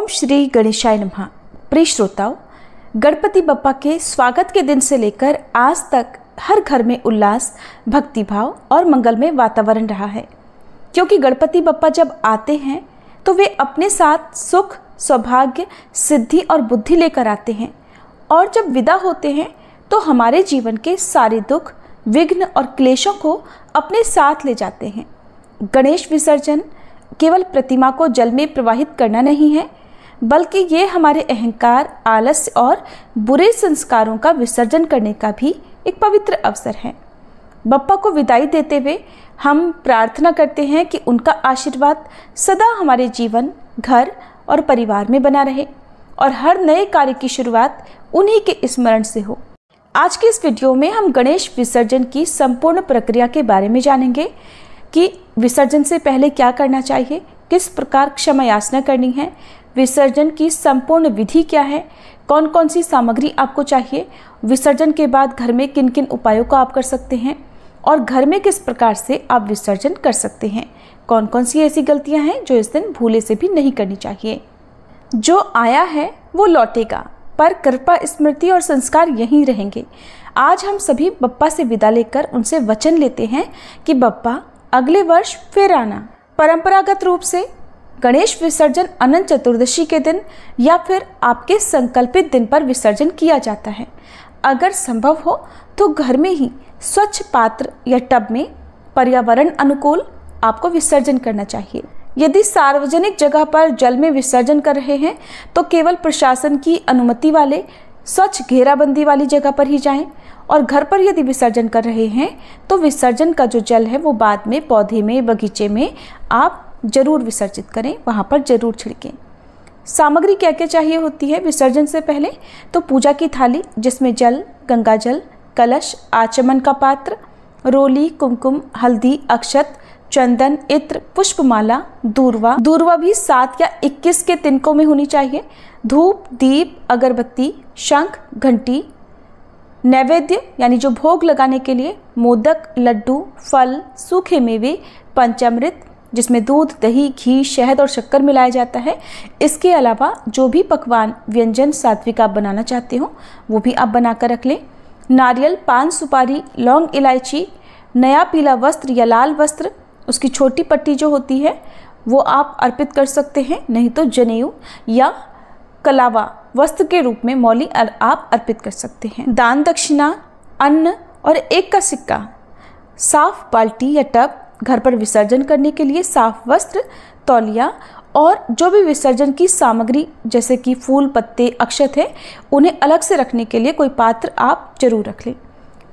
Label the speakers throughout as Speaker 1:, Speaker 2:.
Speaker 1: श्री गणेशाय नमः। प्रिय श्रोताओं, गणपति बप्पा के स्वागत के दिन से लेकर आज तक हर घर में उल्लास, भक्तिभाव और मंगलमय वातावरण रहा है, क्योंकि गणपति बप्पा जब आते हैं तो वे अपने साथ सुख, सौभाग्य, सिद्धि और बुद्धि लेकर आते हैं, और जब विदा होते हैं तो हमारे जीवन के सारे दुख, विघ्न और क्लेशों को अपने साथ ले जाते हैं। गणेश विसर्जन केवल प्रतिमा को जल में प्रवाहित करना नहीं है, बल्कि ये हमारे अहंकार, आलस्य और बुरे संस्कारों का विसर्जन करने का भी एक पवित्र अवसर है। बप्पा को विदाई देते हुए हम प्रार्थना करते हैं कि उनका आशीर्वाद सदा हमारे जीवन, घर और परिवार में बना रहे और हर नए कार्य की शुरुआत उन्हीं के स्मरण से हो। आज के इस वीडियो में हम गणेश विसर्जन की संपूर्ण प्रक्रिया के बारे में जानेंगे कि विसर्जन से पहले क्या करना चाहिए, किस प्रकार क्षमा याचना करनी है, विसर्जन की संपूर्ण विधि क्या है, कौन कौन सी सामग्री आपको चाहिए, विसर्जन के बाद घर में किन किन उपायों को आप कर सकते हैं और घर में किस प्रकार से आप विसर्जन कर सकते हैं, कौन कौन सी ऐसी गलतियां हैं जो इस दिन भूले से भी नहीं करनी चाहिए। जो आया है वो लौटेगा, पर कृपा, स्मृति और संस्कार यहीं रहेंगे। आज हम सभी बप्पा से विदा लेकर उनसे वचन लेते हैं कि बप्पा अगले वर्ष फिर आना। परंपरागत रूप से गणेश विसर्जन अनंत चतुर्दशी के दिन या फिर आपके संकल्पित दिन पर विसर्जन किया जाता है। अगर संभव हो तो घर में ही स्वच्छ पात्र या टब में पर्यावरण अनुकूल आपको विसर्जन करना चाहिए। यदि सार्वजनिक जगह पर जल में विसर्जन कर रहे हैं तो केवल प्रशासन की अनुमति वाले स्वच्छ घेराबंदी वाली जगह पर ही जाएं, और घर पर यदि विसर्जन कर रहे हैं तो विसर्जन का जो जल है वो बाद में पौधे में, बगीचे में आप जरूर विसर्जित करें, वहाँ पर जरूर छिड़कें। सामग्री क्या क्या चाहिए होती है विसर्जन से पहले? तो पूजा की थाली जिसमें जल, गंगा जल, कलश, आचमन का पात्र, रोली, कुमकुम, हल्दी, अक्षत, चंदन, इत्र, पुष्पमाला, दूर्वा भी 7 या 21 के तिनकों में होनी चाहिए, धूप, दीप, अगरबत्ती, शंख, घंटी, नैवेद्य यानी जो भोग लगाने के लिए मोदक, लड्डू, फल, सूखे मेवे, पंचामृत जिसमें दूध, दही, घी, शहद और शक्कर मिलाया जाता है। इसके अलावा जो भी पकवान, व्यंजन सात्विक आप बनाना चाहते हो वो भी आप बनाकर रख लें। नारियल, पान, सुपारी, लौंग, इलायची, नया पीला वस्त्र या लाल वस्त्र, उसकी छोटी पट्टी जो होती है वो आप अर्पित कर सकते हैं, नहीं तो जनेऊ या कलावा वस्त्र के रूप में मौली आप अर्पित कर सकते हैं। दान दक्षिणा, अन्न और 1 का सिक्का, साफ बाल्टी या टब, घर पर विसर्जन करने के लिए साफ वस्त्र, तौलिया और जो भी विसर्जन की सामग्री जैसे कि फूल, पत्ते, अक्षत है उन्हें अलग से रखने के लिए कोई पात्र आप जरूर रख लें।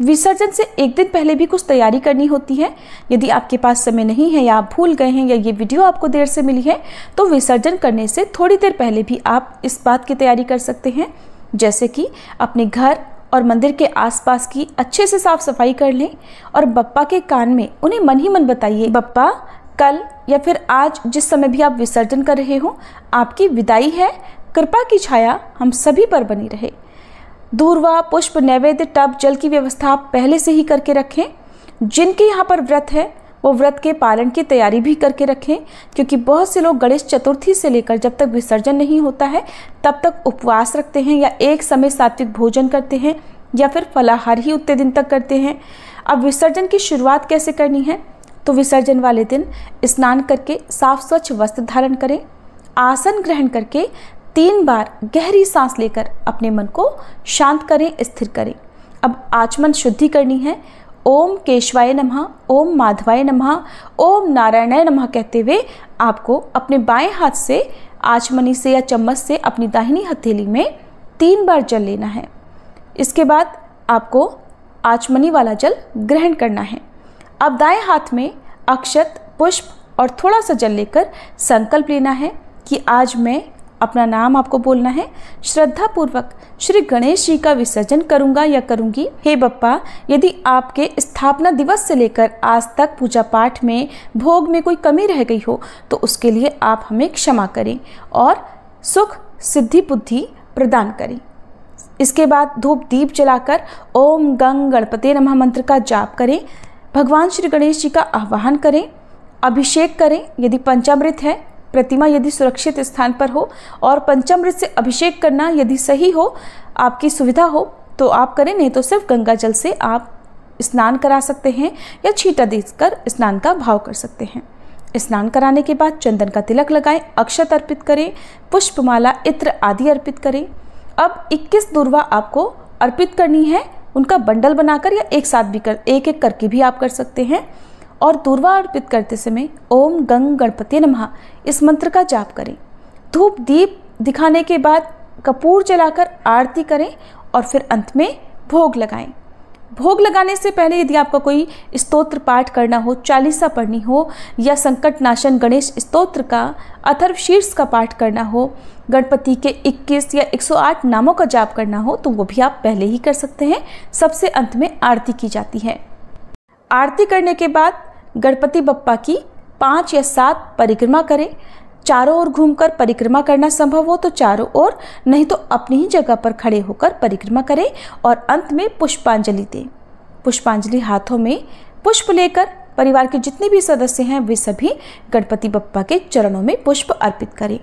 Speaker 1: विसर्जन से एक दिन पहले भी कुछ तैयारी करनी होती है। यदि आपके पास समय नहीं है या आप भूल गए हैं या ये वीडियो आपको देर से मिली है तो विसर्जन करने से थोड़ी देर पहले भी आप इस बात की तैयारी कर सकते हैं, जैसे कि अपने घर और मंदिर के आसपास की अच्छे से साफ सफाई कर लें और बप्पा के कान में उन्हें मन ही मन बताइए, बप्पा कल या फिर आज जिस समय भी आप विसर्जन कर रहे हो आपकी विदाई है, कृपा की छाया हम सभी पर बनी रहे। दूर्वा, पुष्प, नैवेद्य, टब, जल की व्यवस्था आप पहले से ही करके रखें। जिनके यहाँ पर व्रत है वो व्रत के पालन की तैयारी भी करके रखें, क्योंकि बहुत से लोग गणेश चतुर्थी से लेकर जब तक विसर्जन नहीं होता है तब तक उपवास रखते हैं या एक समय सात्विक भोजन करते हैं या फिर फलाहार ही उतने दिन तक करते हैं। अब विसर्जन की शुरुआत कैसे करनी है? तो विसर्जन वाले दिन स्नान करके साफ स्वच्छ वस्त्र धारण करें, आसन ग्रहण करके 3 बार गहरी सांस लेकर अपने मन को शांत करें, स्थिर करें। अब आचमन शुद्धि करनी है। ओम केशवाय नमः, ओम माधवाय नमः, ओम नारायणाय नमः कहते हुए आपको अपने बाएं हाथ से आचमनी से या चम्मच से अपनी दाहिनी हथेली में 3 बार जल लेना है। इसके बाद आपको आचमनी वाला जल ग्रहण करना है। अब दाएं हाथ में अक्षत, पुष्प और थोड़ा सा जल लेकर संकल्प लेना है कि आज मैं, अपना नाम आपको बोलना है, श्रद्धा पूर्वक श्री गणेश जी का विसर्जन करूंगा या करूंगी। हे बप्पा, यदि आपके स्थापना दिवस से लेकर आज तक पूजा पाठ में, भोग में कोई कमी रह गई हो तो उसके लिए आप हमें क्षमा करें और सुख, सिद्धि, बुद्धि प्रदान करें। इसके बाद धूप दीप जलाकर ओम गंग गणपते नमः मंत्र का जाप करें, भगवान श्री गणेश जी का आह्वान करें, अभिषेक करें। यदि पंचामृत है प्रतिमा यदि सुरक्षित स्थान पर हो और पंचामृत से अभिषेक करना यदि सही हो, आपकी सुविधा हो तो आप करें, नहीं तो सिर्फ गंगा जल से आप स्नान करा सकते हैं या छींटा देकर स्नान का भाव कर सकते हैं। स्नान कराने के बाद चंदन का तिलक लगाएं, अक्षत अर्पित करें, पुष्पमाला, इत्र आदि अर्पित करें। अब 21 दूर्वा आपको अर्पित करनी है, उनका बंडल बनाकर या एक साथ भी एक एक करके भी आप कर सकते हैं। और दूर्वा अर्पित करते समय ओम गंग गणपति नमः इस मंत्र का जाप करें। धूप दीप दिखाने के बाद कपूर जलाकर आरती करें और फिर अंत में भोग लगाएं। भोग लगाने से पहले यदि आपका कोई स्तोत्र पाठ करना हो, चालीसा पढ़नी हो या संकट नाशन गणेश स्तोत्र का अथर्व शीर्ष का पाठ करना हो, गणपति के 21 या 108 नामों का जाप करना हो, तो वो भी आप पहले ही कर सकते हैं। सबसे अंत में आरती की जाती है। आरती करने के बाद गणपति बप्पा की 5 या 7 परिक्रमा करें। चारों ओर घूमकर परिक्रमा करना संभव हो तो चारों ओर, नहीं तो अपनी ही जगह पर खड़े होकर परिक्रमा करें और अंत में पुष्पांजलि दें। पुष्पांजलि हाथों में पुष्प लेकर परिवार के जितने भी सदस्य हैं वे सभी गणपति बप्पा के चरणों में पुष्प अर्पित करें।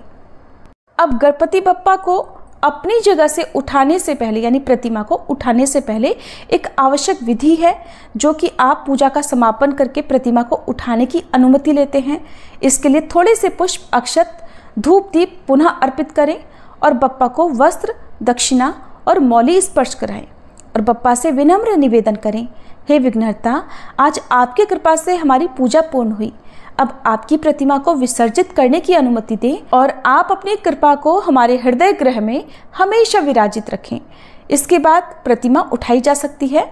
Speaker 1: अब गणपति बप्पा को अपनी जगह से उठाने से पहले, यानी प्रतिमा को उठाने से पहले एक आवश्यक विधि है, जो कि आप पूजा का समापन करके प्रतिमा को उठाने की अनुमति लेते हैं। इसके लिए थोड़े से पुष्प, अक्षत, धूप दीप पुनः अर्पित करें और बप्पा को वस्त्र, दक्षिणा और मौली स्पर्श कराएं और बप्पा से विनम्र निवेदन करें, हे विघ्नहर्ता, आज आपकी कृपा से हमारी पूजा पूर्ण हुई। अब आपकी प्रतिमा को विसर्जित करने की अनुमति दें और आप अपनी कृपा को हमारे हृदय गृह में हमेशा विराजित रखें। इसके बाद प्रतिमा उठाई जा सकती है।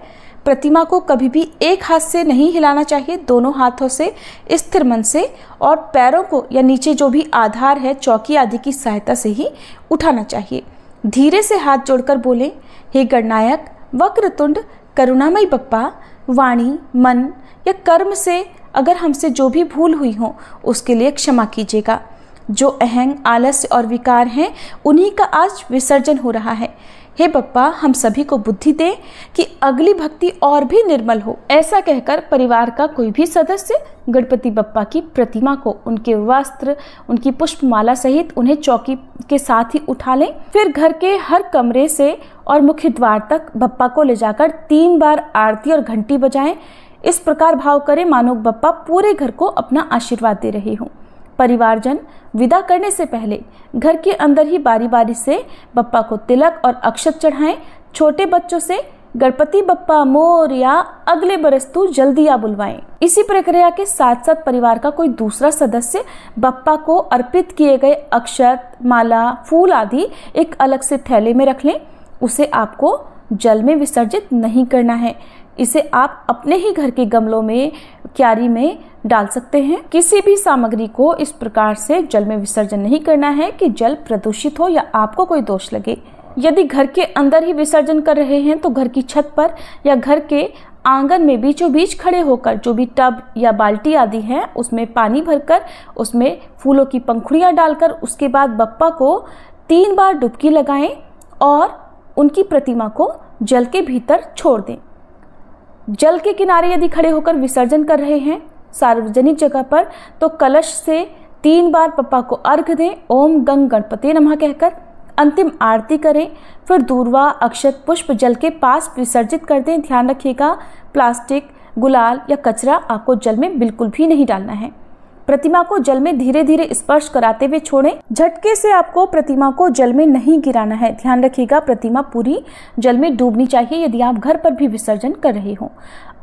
Speaker 1: प्रतिमा को कभी भी एक हाथ से नहीं हिलाना चाहिए, दोनों हाथों से स्थिर मन से, और पैरों को या नीचे जो भी आधार है चौकी आदि की सहायता से ही उठाना चाहिए। धीरे से हाथ जोड़कर बोलें, हे गणनायक वक्रतुंड करुणामयी बप्पा, वाणी, मन या कर्म से अगर हमसे जो भी भूल हुई हो उसके लिए क्षमा कीजिएगा। जो अहंग, आलस्य और विकार हैं उन्हीं का आज विसर्जन हो रहा है। हे बप्पा, हम सभी को बुद्धि दें कि अगली भक्ति और भी निर्मल हो। ऐसा कहकर परिवार का कोई भी सदस्य गणपति बप्पा की प्रतिमा को उनके वस्त्र, उनकी पुष्पमाला सहित उन्हें चौकी के साथ ही उठा लें। फिर घर के हर कमरे से और मुख्य द्वार तक बप्पा को ले जाकर 3 बार आरती और घंटी बजाएं। इस प्रकार भाव करें मानो बप्पा पूरे घर को अपना आशीर्वाद दे रहे हों। परिवारजन विदा करने से पहले घर के अंदर ही बारी बारी से बप्पा को तिलक और अक्षत चढ़ाएं। छोटे बच्चों से गणपति बप्पा मोरया, अगले बरस तू जल्दी आ बुलवाएं। इसी प्रक्रिया के साथ साथ परिवार का कोई दूसरा सदस्य बप्पा को अर्पित किए गए अक्षत, माला, फूल आदि एक अलग से थैले में रख लें। उसे आपको जल में विसर्जित नहीं करना है। इसे आप अपने ही घर के गमलों में, क्यारी में डाल सकते हैं। किसी भी सामग्री को इस प्रकार से जल में विसर्जन नहीं करना है कि जल प्रदूषित हो या आपको कोई दोष लगे। यदि घर के अंदर ही विसर्जन कर रहे हैं तो घर की छत पर या घर के आंगन में बीचों बीच खड़े होकर जो भी टब या बाल्टी आदि है उसमें पानी भरकर उसमें फूलों की पंखुड़ियां डालकर उसके बाद बप्पा को 3 बार डुबकी लगाएं और उनकी प्रतिमा को जल के भीतर छोड़ दें। जल के किनारे यदि खड़े होकर विसर्जन कर रहे हैं सार्वजनिक जगह पर तो कलश से 3 बार बप्पा को अर्घ दें, ओम गंग गणपति नमः कहकर अंतिम आरती करें। फिर दूर्वा, अक्षत, पुष्प जल के पास विसर्जित कर दें। ध्यान रखिएगा, प्लास्टिक, गुलाल या कचरा आपको जल में बिल्कुल भी नहीं डालना है। प्रतिमा को जल में धीरे धीरे स्पर्श कराते हुए छोड़ें। झटके से आपको प्रतिमा को जल में नहीं गिराना है। ध्यान रखिएगा, प्रतिमा पूरी जल में डूबनी चाहिए यदि आप घर पर भी विसर्जन कर रहे हो।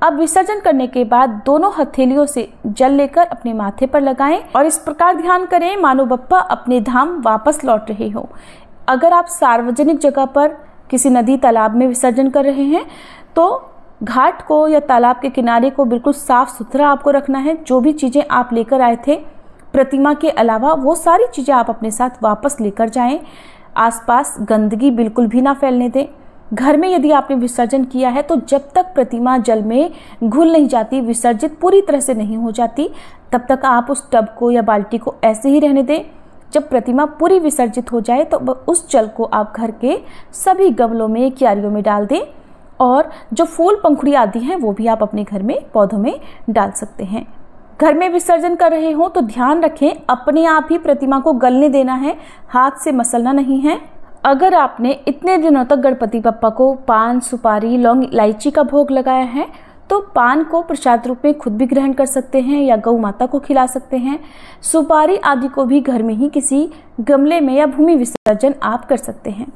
Speaker 1: अब विसर्जन करने के बाद दोनों हथेलियों से जल लेकर अपने माथे पर लगाएं और इस प्रकार ध्यान करें मानो बप्पा अपने धाम वापस लौट रहे हो। अगर आप सार्वजनिक जगह पर किसी नदी, तालाब में विसर्जन कर रहे हैं तो घाट को या तालाब के किनारे को बिल्कुल साफ सुथरा आपको रखना है। जो भी चीज़ें आप लेकर आए थे प्रतिमा के अलावा वो सारी चीज़ें आप अपने साथ वापस लेकर जाएं। आसपास गंदगी बिल्कुल भी ना फैलने दें। घर में यदि आपने विसर्जन किया है तो जब तक प्रतिमा जल में घुल नहीं जाती, विसर्जित पूरी तरह से नहीं हो जाती, तब तक आप उस टब को या बाल्टी को ऐसे ही रहने दें। जब प्रतिमा पूरी विसर्जित हो जाए तो उस जल को आप घर के सभी गमलों में, क्यारियों में डाल दें और जो फूल पंखुड़ी आदि हैं वो भी आप अपने घर में पौधों में डाल सकते हैं। घर में विसर्जन कर रहे हो तो ध्यान रखें, अपने आप ही प्रतिमा को गलने देना है, हाथ से मसलना नहीं है। अगर आपने इतने दिनों तक गणपति बप्पा को पान, सुपारी, लौंग, इलायची का भोग लगाया है तो पान को प्रसाद रूप में खुद भी ग्रहण कर सकते हैं या गौ माता को खिला सकते हैं। सुपारी आदि को भी घर में ही किसी गमले में या भूमि विसर्जन आप कर सकते हैं।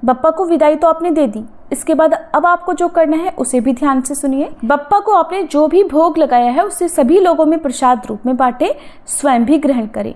Speaker 1: बप्पा को विदाई तो आपने दे दी, इसके बाद अब आपको जो करना है उसे भी ध्यान से सुनिए। बप्पा को आपने जो भी भोग लगाया है उसे सभी लोगों में प्रसाद रूप में बांटे, स्वयं भी ग्रहण करें।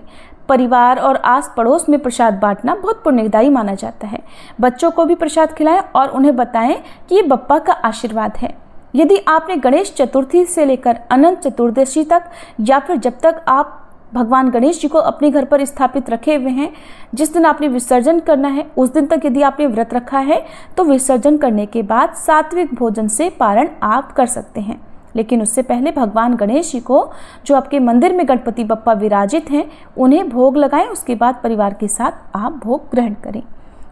Speaker 1: परिवार और आस पड़ोस में प्रसाद बांटना बहुत पुण्यदायी माना जाता है। बच्चों को भी प्रसाद खिलाएं और उन्हें बताएं कि ये बप्पा का आशीर्वाद है। यदि आपने गणेश चतुर्थी से लेकर अनंत चतुर्दशी तक या फिर जब तक आप भगवान गणेश जी को अपने घर पर स्थापित रखे हुए हैं, जिस दिन आपने विसर्जन करना है उस दिन तक यदि आपने व्रत रखा है तो विसर्जन करने के बाद सात्विक भोजन से पारण आप कर सकते हैं। लेकिन उससे पहले भगवान गणेश जी को जो आपके मंदिर में गणपति बप्पा विराजित हैं उन्हें भोग लगाएं, उसके बाद परिवार के साथ आप भोग ग्रहण करें।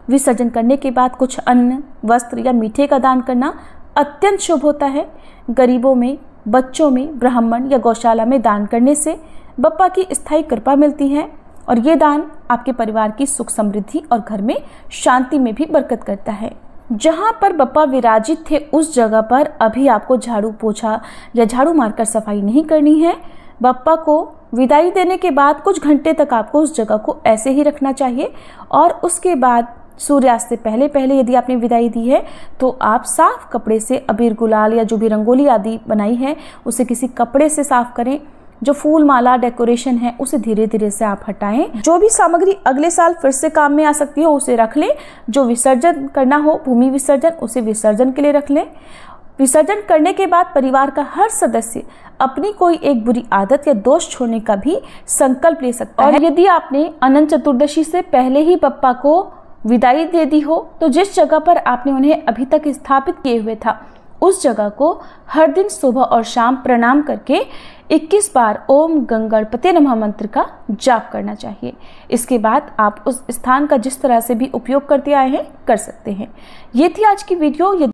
Speaker 1: विसर्जन करने के बाद कुछ अन्न, वस्त्र या मीठे का दान करना अत्यंत शुभ होता है। गरीबों में, बच्चों में, ब्राह्मण या गौशाला में दान करने से बप्पा की स्थायी कृपा मिलती है और ये दान आपके परिवार की सुख समृद्धि और घर में शांति में भी बरकत करता है। जहाँ पर बप्पा विराजित थे उस जगह पर अभी आपको झाड़ू पोछा या झाड़ू मारकर सफाई नहीं करनी है। बप्पा को विदाई देने के बाद कुछ घंटे तक आपको उस जगह को ऐसे ही रखना चाहिए और उसके बाद सूर्यास्त से पहले पहले यदि आपने विदाई दी है तो आप साफ कपड़े से अबीर गुलाल या जो भी रंगोली आदि बनाई है उसे किसी कपड़े से साफ करें। जो फूल माला डेकोरेशन है उसे धीरे धीरे से आप हटाएं। जो भी सामग्री अगले साल फिर से काम में आ सकती हो उसे रख लें। जो विसर्जन करना हो भूमि विसर्जन, उसे विसर्जन के लिए रख लें। विसर्जन करने के बाद परिवार का हर सदस्य अपनी कोई एक बुरी आदत या दोष छोड़ने का भी संकल्प ले सकता है। और यदि आपने अनंत चतुर्दशी से पहले ही बप्पा को विदाई दे दी हो तो जिस जगह पर आपने उन्हें अभी तक स्थापित किए हुए था उस जगह को हर दिन सुबह और शाम प्रणाम करके 21 बार ओम गणपते नमः मंत्र का जाप करना चाहिए। इसके बाद आप उस स्थान का जिस तरह से भी उपयोग करते आए हैं कर सकते हैं। ये थी आज की वीडियो।